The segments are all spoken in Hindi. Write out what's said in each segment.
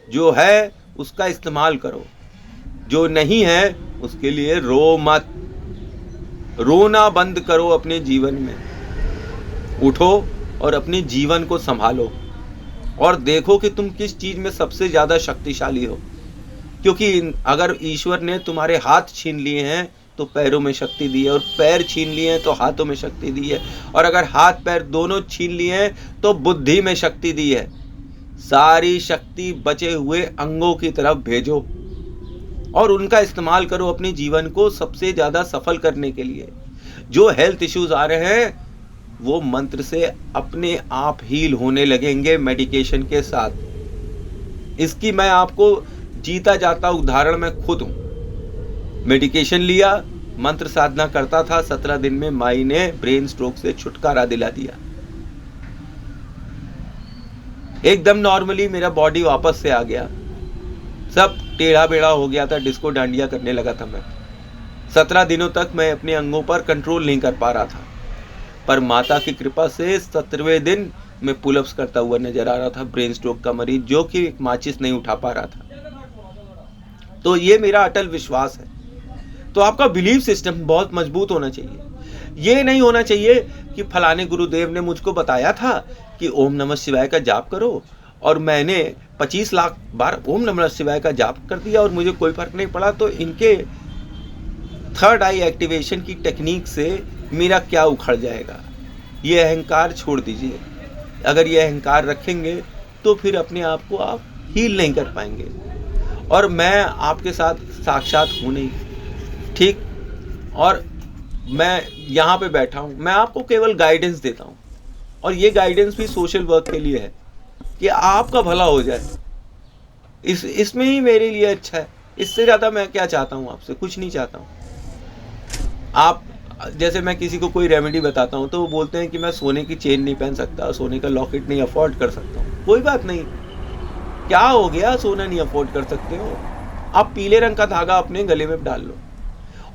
जो है उसका इस्तेमाल करो, जो नहीं है उसके लिए रो मत। रोना बंद करो अपने जीवन में। उठो और अपने जीवन को संभालो और देखो कि तुम किस चीज में सबसे ज्यादा शक्तिशाली हो। क्योंकि अगर ईश्वर ने तुम्हारे हाथ छीन लिए हैं तो पैरों में शक्ति दी है, और पैर छीन लिए हैं तो हाथों में शक्ति दी है, और अगर हाथ पैर दोनों छीन लिए हैं तो बुद्धि में शक्ति दी है। सारी शक्ति बचे हुए अंगों की तरफ भेजो और उनका इस्तेमाल करो अपने जीवन को सबसे ज्यादा सफल करने के लिए। जो हेल्थ इश्यूज आ रहे हैं वो मंत्र से अपने आप हील होने लगेंगे मेडिकेशन के साथ। इसकी मैं आपको जीता जाता उदाहरण मैं खुद हूं। मेडिकेशन लिया, मंत्र साधना करता था, 17 दिन में माई ने ब्रेन स्ट्रोक से छुटकारा दिला दिया। एकदम नॉर्मली मेरा बॉडी वापस से आ गया, सब टेढ़ा बेढ़ा हो गया था, डिस्को डांडिया करने लगा था मैं। 17 दिनों तक मैं अपने अंगों पर कंट्रोल नहीं कर पा रहा था, पर माता की कृपा से 17वें दिन मैं पुलअप्स करता हुआ नजर आ रहा था, ब्रेन स्ट्रोक का मरीज जो कि एक माचिस नहीं उठा पा रहा था। तो ये मेरा अटल विश्वास है। तो आपका बिलीफ सिस्टम बहुत मजबूत होना चाहिए। ये नहीं होना चाहिए कि फलाने गुरुदेव ने मुझको बताया था कि ओम नमः शिवाय का जाप करो और मैंने 25 लाख बार ओम नमः शिवाय का जाप कर दिया और मुझे कोई फर्क नहीं पड़ा। तो इनके थर्ड आई एक्टिवेशन की टेक्निक से मेरा क्या उखड़ जाएगा। ये अहंकार छोड़ दीजिए। अगर ये अहंकार रखेंगे तो फिर अपने आप को आप हील नहीं कर पाएंगे। और मैं आपके साथ साक्षात हूँ नहीं, ठीक, और मैं यहाँ पे बैठा हूँ, मैं आपको केवल गाइडेंस देता हूँ। और ये गाइडेंस भी सोशल वर्क के लिए है कि आपका भला हो जाए। इसमें ही मेरे लिए अच्छा है। इससे ज़्यादा मैं क्या चाहता हूँ आपसे? कुछ नहीं चाहता हूँ। आप जैसे मैं किसी को कोई रेमेडी बताता हूँ तो वो बोलते हैं कि मैं सोने की चेन नहीं पहन सकता, सोने का लॉकेट नहीं अफोर्ड कर सकता हूँ। कोई बात नहीं, क्या हो गया? सोना नहीं अफोर्ड कर सकते हो, आप पीले रंग का धागा अपने गले में डाल लो।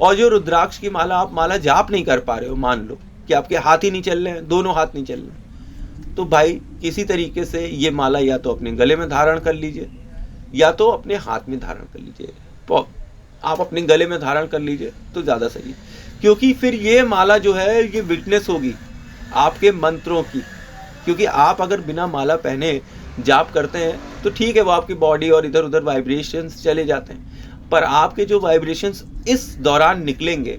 और जो रुद्राक्ष की माला आप माला जाप नहीं कर पा रहे हो, मान लो कि आपके हाथ ही नहीं चल रहे हैं, दोनों हाथ नहीं चल रहे, तो भाई किसी तरीके से ये माला या तो अपने गले में धारण कर लीजिए या तो अपने हाथ में धारण कर लीजिए। आप अपने गले में धारण कर लीजिए तो ज़्यादा सही है, क्योंकि फिर ये माला जो है ये विटनेस होगी आपके मंत्रों की। क्योंकि आप अगर बिना माला पहने जाप करते हैं तो ठीक है, वो आपकी बॉडी और इधर उधर वाइब्रेशंस चले जाते हैं, पर आपके जो वाइब्रेशंस इस दौरान निकलेंगे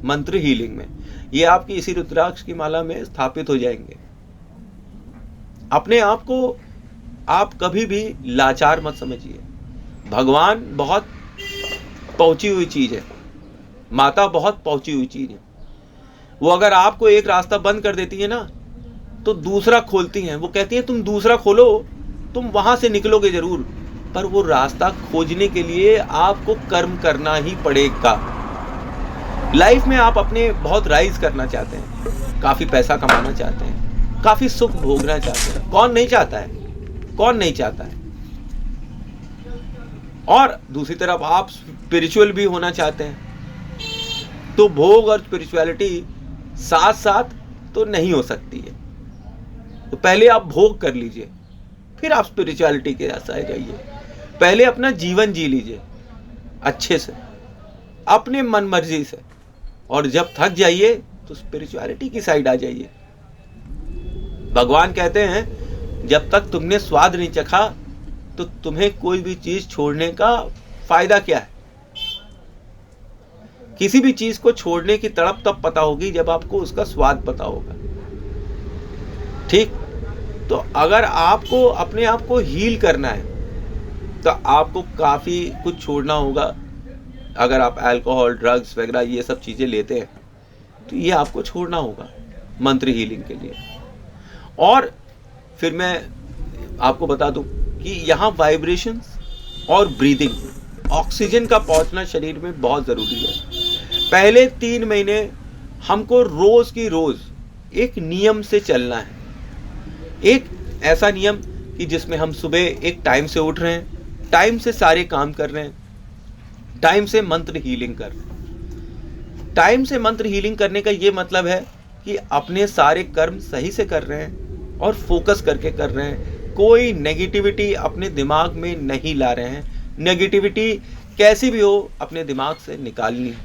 मंत्र हीलिंग में, ये आपकी इसी रुद्राक्ष की माला में स्थापित हो जाएंगे। अपने आप को आप कभी भी लाचार मत समझिए। भगवान बहुत पहुंची हुई चीज है, माता बहुत पहुंची हुई चीज है। वो अगर आपको एक रास्ता बंद कर देती है ना तो दूसरा खोलती हैं। वो कहती है तुम दूसरा खोलो, तुम वहां से निकलोगे जरूर, पर वो रास्ता खोजने के लिए आपको कर्म करना ही पड़ेगा। लाइफ में आप अपने बहुत राइज करना चाहते हैं, काफी पैसा कमाना चाहते हैं, काफी सुख भोगना चाहते हैं। कौन नहीं चाहता है? कौन नहीं चाहता है? और दूसरी तरफ आप स्पिरिचुअल भी होना चाहते हैं, तो भोग और स्पिरिचुअलिटी साथ साथ तो नहीं हो सकती है। तो पहले आप भोग कर लीजिए, फिर आप स्पिरिचुअलिटी के साथ जाइए। पहले अपना जीवन जी लीजिए अच्छे से, अपने मन मर्जी से, और जब थक जाइए तो स्पिरिचुअलिटी की साइड आ जाइए। भगवान कहते हैं जब तक तुमने स्वाद नहीं चखा तो तुम्हें कोई भी चीज छोड़ने का फायदा क्या है। किसी भी चीज को छोड़ने की तड़प तब पता होगी जब आपको उसका स्वाद पता होगा, ठीक। तो अगर आपको अपने आप को हील करना है तो आपको काफी कुछ छोड़ना होगा। अगर आप अल्कोहल, ड्रग्स वगैरह ये सब चीजें लेते हैं तो ये आपको छोड़ना होगा मंत्र हीलिंग के लिए। और फिर मैं आपको बता दूं कि यहाँ वाइब्रेशंस और ब्रीदिंग, ऑक्सीजन का पहुंचना शरीर में बहुत जरूरी है। पहले 3 महीने हमको रोज की रोज एक नियम से चलना है। एक ऐसा नियम कि जिसमें हम सुबह एक टाइम से उठ रहे हैं, टाइम से सारे काम कर रहे हैं, टाइम से मंत्र हीलिंग कर रहे हैं। टाइम से मंत्र हीलिंग करने का ये मतलब है कि अपने सारे कर्म सही से कर रहे हैं और फोकस करके कर रहे हैं, कोई नेगेटिविटी अपने दिमाग में नहीं ला रहे हैं। नेगेटिविटी कैसी भी हो अपने दिमाग से निकालनी है,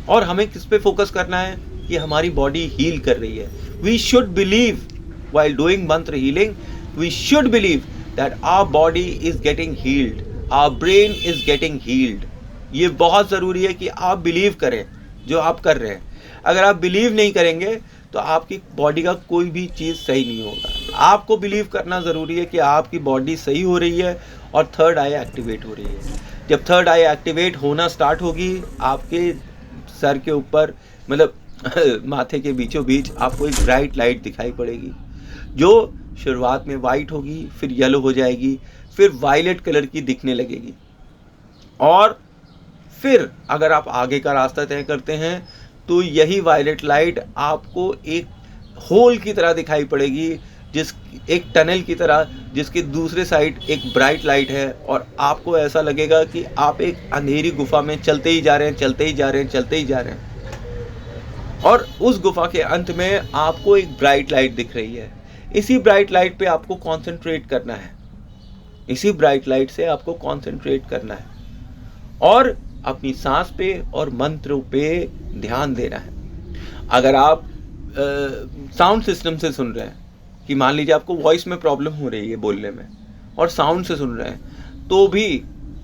और हमें किस पे फोकस करना है कि हमारी बॉडी हील कर रही है। We should believe while doing mantra healing, we should believe that our body is getting healed, our brain is getting healed. ये बहुत ज़रूरी है कि आप बिलीव करें जो आप कर रहे हैं। अगर आप बिलीव नहीं करेंगे तो आपकी बॉडी का कोई भी चीज़ सही नहीं होगा। आपको बिलीव करना ज़रूरी है कि आपकी बॉडी सही हो रही है और थर्ड आई एक्टिवेट हो रही है। जब थर्ड आई एक्टिवेट होना स्टार्ट होगी, आपके सर के ऊपर मतलब माथे के बीचों बीच आपको एक ब्राइट लाइट दिखाई पड़ेगी, जो शुरुआत में वाइट होगी, फिर येलो हो जाएगी, फिर वायलेट कलर की दिखने लगेगी। और फिर अगर आप आगे का रास्ता तय करते हैं तो यही वायलेट लाइट आपको एक होल की तरह दिखाई पड़ेगी, एक टनल की तरह, जिसके दूसरे साइड एक ब्राइट लाइट है, और आपको ऐसा लगेगा कि आप एक अंधेरी गुफा में चलते ही जा रहे हैं, चलते ही जा रहे हैं, चलते ही जा रहे हैं, और उस गुफा के अंत में आपको एक ब्राइट लाइट दिख रही है। इसी ब्राइट लाइट पे आपको कंसंट्रेट करना है, इसी ब्राइट लाइट से आपको कंसंट्रेट करना है, और अपनी सांस पे और मंत्र पे ध्यान देना है। अगर आप साउंड सिस्टम से सुन रहे हैं, कि मान लीजिए आपको वॉइस में प्रॉब्लम हो रही है बोलने में, और साउंड से सुन रहे हैं, तो भी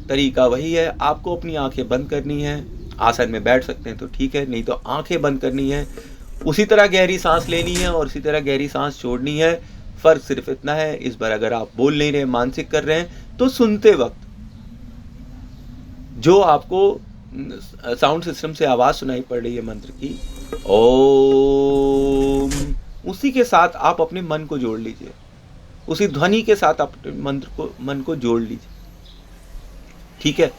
तरीका वही है। आपको अपनी आंखें बंद करनी है। आसन में बैठ सकते हैं तो ठीक है, नहीं तो आंखें बंद करनी है, उसी तरह गहरी सांस लेनी है और उसी तरह गहरी सांस छोड़नी है। फ़र्क सिर्फ इतना है, इस बार अगर आप बोल नहीं रहे, मानसिक कर रहे हैं, तो सुनते वक्त जो आपको साउंड सिस्टम से आवाज़ सुनाई पड़ रही है मंत्र की, ओम, उसी के साथ आप अपने मन को जोड़ लीजिए, उसी ध्वनि के साथ आप मन को जोड़ लीजिए। ठीक है।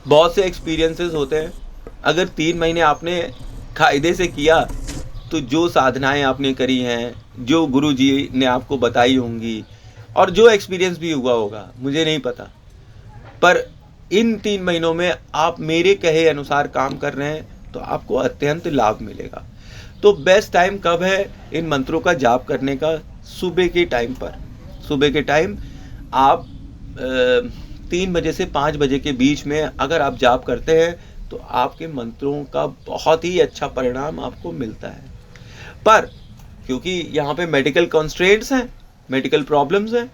बहुत से एक्सपीरियंसेस होते हैं, अगर 3 महीने आपने कायदे से किया तो जो साधनाएं आपने करी हैं, जो गुरुजी ने आपको बताई होंगी, और जो एक्सपीरियंस भी हुआ होगा, मुझे नहीं पता, पर इन 3 महीनों में आप मेरे कहे अनुसार काम कर रहे हैं तो आपको अत्यंत लाभ मिलेगा। तो बेस्ट टाइम कब है इन मंत्रों का जाप करने का? सुबह के टाइम पर। सुबह के टाइम आप 3 बजे से 5 बजे के बीच में अगर आप जाप करते हैं तो आपके मंत्रों का बहुत ही अच्छा परिणाम आपको मिलता है। पर क्योंकि यहाँ पे मेडिकल कंस्ट्रेंट्स हैं, मेडिकल प्रॉब्लम्स हैं,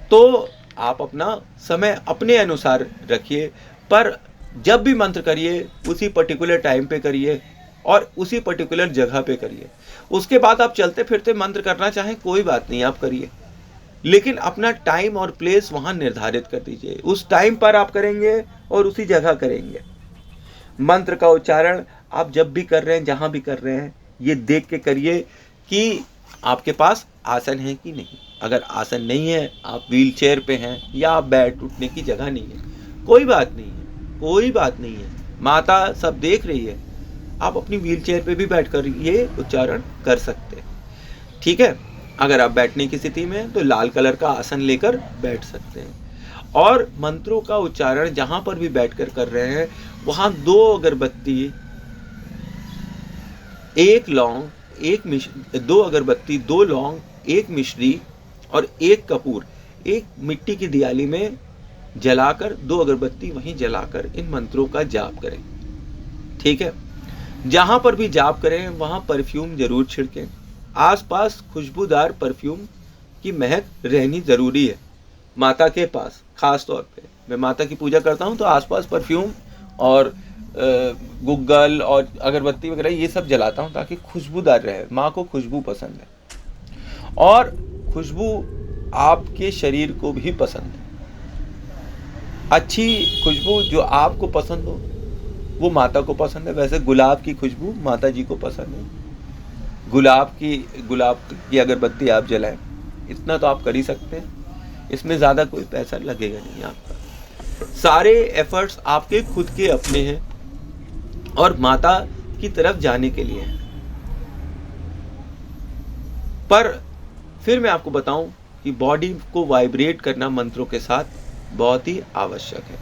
तो आप अपना समय अपने अनुसार रखिए, पर जब भी मंत्र करिए उसी पर्टिकुलर टाइम पे करिए और उसी पर्टिकुलर जगह पे करिए। उसके बाद आप चलते फिरते मंत्र करना चाहें कोई बात नहीं, आप करिए, लेकिन अपना टाइम और प्लेस वहाँ निर्धारित कर दीजिए। उस टाइम पर आप करेंगे और उसी जगह करेंगे। मंत्र का उच्चारण आप जब भी कर रहे हैं, जहाँ भी कर रहे हैं, ये देख के करिए कि आपके पास आसन है कि नहीं। अगर आसन नहीं है, आप व्हील चेयर पे हैं या आप बैठ उठने की जगह नहीं है, कोई बात नहीं है, कोई बात नहीं है, माता सब देख रही है। आप अपनी व्हील चेयर पे भी बैठ कर ये उच्चारण कर सकते हैं। ठीक है। अगर आप बैठने की स्थिति में हैं तो लाल कलर का आसन लेकर बैठ सकते हैं, और मंत्रों का उच्चारण जहाँ पर भी बैठकर कर रहे हैं वहाँ 2 अगरबत्ती, 1 लौंग, 2 अगरबत्ती, 2 लौंग, 1 मिश्री और 1 कपूर, एक मिट्टी की दियाली में जलाकर, 2 अगरबत्ती वहीं जलाकर इन मंत्रों का जाप करें। ठीक है। जहाँ पर भी जाप करें वहाँ परफ्यूम जरूर छिड़कें। आसपास खुशबूदार परफ्यूम की महक रहनी ज़रूरी है। माता के पास खास तौर पे मैं माता की पूजा करता हूँ तो आसपास परफ्यूम और गुग्गल और अगरबत्ती वगैरह ये सब जलाता हूँ ताकि खुशबूदार रहे। माँ को खुशबू पसंद है और खुशबू आपके शरीर को भी पसंद है। अच्छी खुशबू जो आपको पसंद हो वो माता को पसंद है। वैसे गुलाब की खुशबू माता जी को पसंद है। गुलाब की अगरबत्ती आप जलाएं, इतना तो आप कर ही सकते हैं। इसमें ज़्यादा कोई पैसा लगेगा नहीं आपका। सारे एफर्ट्स आपके खुद के अपने हैं और माता की तरफ जाने के लिए हैं। पर फिर मैं आपको बताऊं कि बॉडी को वाइब्रेट करना मंत्रों के साथ बहुत ही आवश्यक है।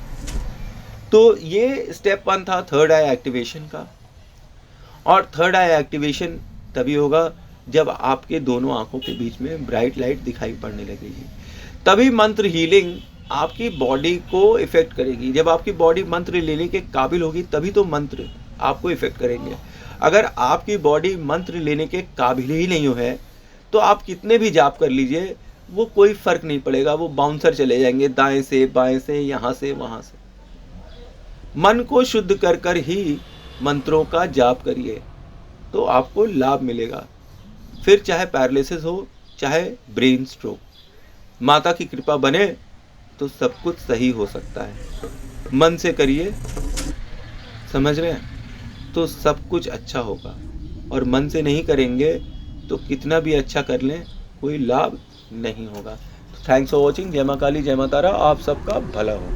तो ये स्टेप 1 था थर्ड आई एक्टिवेशन का। और थर्ड आई एक्टिवेशन तभी होगा जब आपके दोनों आंखों के बीच में ब्राइट लाइट दिखाई पड़ने लगेगी। तभी मंत्र हीलिंग आपकी बॉडी को इफेक्ट करेगी। जब आपकी बॉडी मंत्र लेने के काबिल होगी तभी तो मंत्र आपको इफेक्ट करेंगे। अगर आपकी बॉडी मंत्र लेने के काबिल ही नहीं है तो आप कितने भी जाप कर लीजिए, वो कोई फर्क नहीं पड़ेगा। वो बाउंसर चले जाएंगे दाएं से बाएं से, यहाँ से वहां से। मन को शुद्ध कर कर ही मंत्रों का जाप करिए तो आपको लाभ मिलेगा। फिर चाहे पैरालिसिस हो चाहे ब्रेन स्ट्रोक, माता की कृपा बने तो सब कुछ सही हो सकता है। मन से करिए, समझ रहे हैं, तो सब कुछ अच्छा होगा। और मन से नहीं करेंगे तो कितना भी अच्छा कर लें कोई लाभ नहीं होगा। Thanks for watching. जय मां काली, जय मां तारा। आप सबका भला हो।